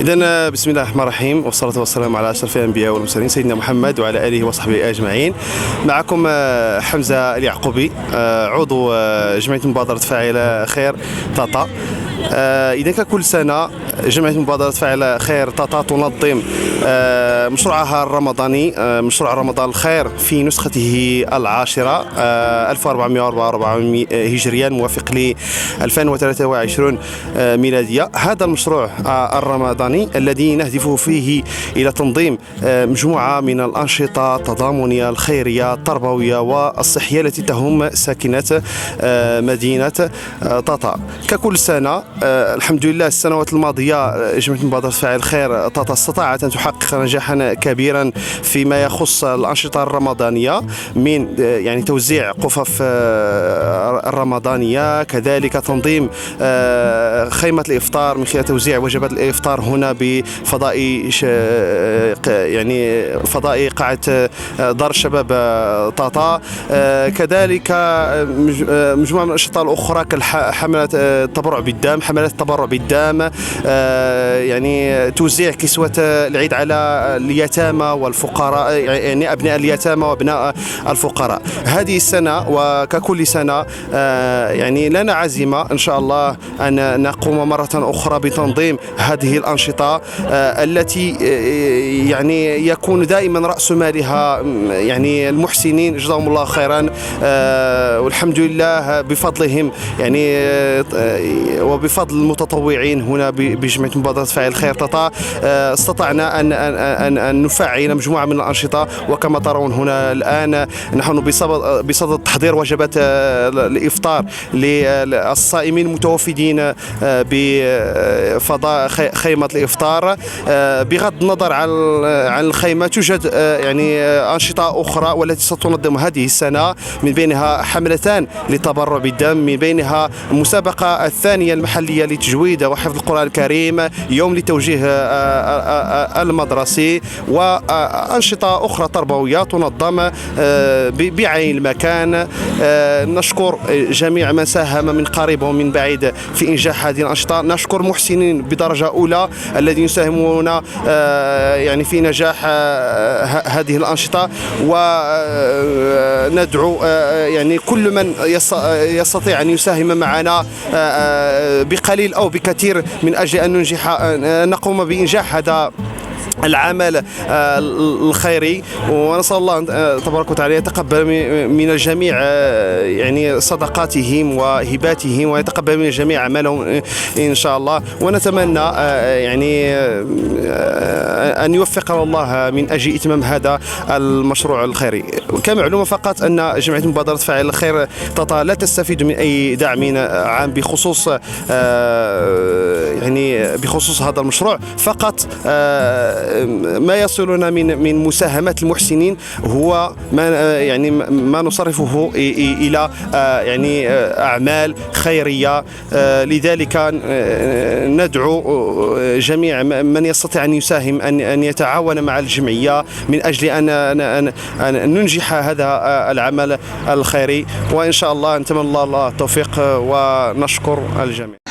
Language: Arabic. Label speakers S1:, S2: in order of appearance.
S1: إذن بسم الله الرحمن الرحيم، والصلاة والسلام على أشرف الأنبياء والمرسلين سيدنا محمد وعلى آله وصحبه أجمعين. معكم حمزة اليعقوبي، عضو جمعية مبادرة فاعل خير طاطا. إذا كل سنة جمعية مبادرة فاعل خير طاطا تنظم مشروعها الرمضاني، مشروع رمضان الخير في نسخته العاشرة 1444 هجريا موافق ل 2023 ميلادية. هذا المشروع الرمضاني الذي نهدف فيه إلى تنظيم مجموعة من الأنشطة التضامنية الخيرية التربوية والصحية التي تهم ساكنة مدينة طاطا. ككل سنة الحمد لله السنوات الماضية جمعية مبادرة فاعل خير طاطا استطاعت أن تحقق نجاحا كبيرا فيما يخص الأنشطة الرمضانية، من يعني توزيع قفف الرمضانية، كذلك تنظيم خيمة الإفطار من خلال توزيع وجبات الإفطار هنا بفضاء يعني فضاء قاعة دار الشباب طاطا. كذلك مجموعة من الأنشطة الأخرى كحملات التبرع بالدم، حملات التبرع بالدم، يعني توزيع كسوة العيد على اليتامى والفقراء، يعني أبناء اليتامى وأبناء الفقراء. هذه السنة وككل سنة يعني لنا عزيمة إن شاء الله أن نقوم مرة أخرى بتنظيم هذه الأنشطة التي يعني يكون دائما رأس مالها يعني المحسنين جزاهم الله خيرا، والحمد لله بفضلهم يعني وبفضل المتطوعين هنا بجمعية مبادرة فاعل خير طاطا استطعنا أن نفعل مجموعة من الأنشطة. وكما ترون هنا الآن نحن بصدد تحضير وجبات الإفطار للصائمين المتوافدين بفضاء خيمة الإفطار. بغض النظر عن الخيمة توجد يعني أنشطة أخرى والتي ستنظم هذه السنة، من بينها حملتان للتبرع بالدم، من بينها المسابقة الثانية المحلية لتجويد وحفظ القرآن الكريم، يوم لتوجيه المدرسي، وأنشطة أخرى تربوية تنظم بعين المكان. نشكر جميع من ساهم من قريب ومن بعيد في إنجاح هذه الأنشطة. نشكر محسنين بدرجة أولى الذين يساهمون يعني في نجاح هذه الأنشطة، وندعو يعني كل من يستطيع أن يساهم معنا بقليل أو بكثير من أجل أن نقوم بإنجاح هذا العمل الخيري. ونسأل الله تبارك وتعالى يتقبل من الجميع يعني صدقاتهم وهباتهم، ويتقبل من الجميع عملهم إن شاء الله. ونتمنى يعني أن يوفقنا الله من أجل إتمام هذا المشروع الخيري. كمعلومة فقط أن جمعية مبادرة فاعل الخير طاطا لا تستفيد من أي دعم عام بخصوص يعني بخصوص هذا المشروع، فقط ما يصلنا من مساهمات المحسنين هو ما نصرفه إلى يعني أعمال خيرية. لذلك ندعو جميع من يستطيع أن يساهم أن يتعاون مع الجمعية من أجل أن ننجح هذا العمل الخيري. وإن شاء الله نتمنى الله التوفيق ونشكر الجميع.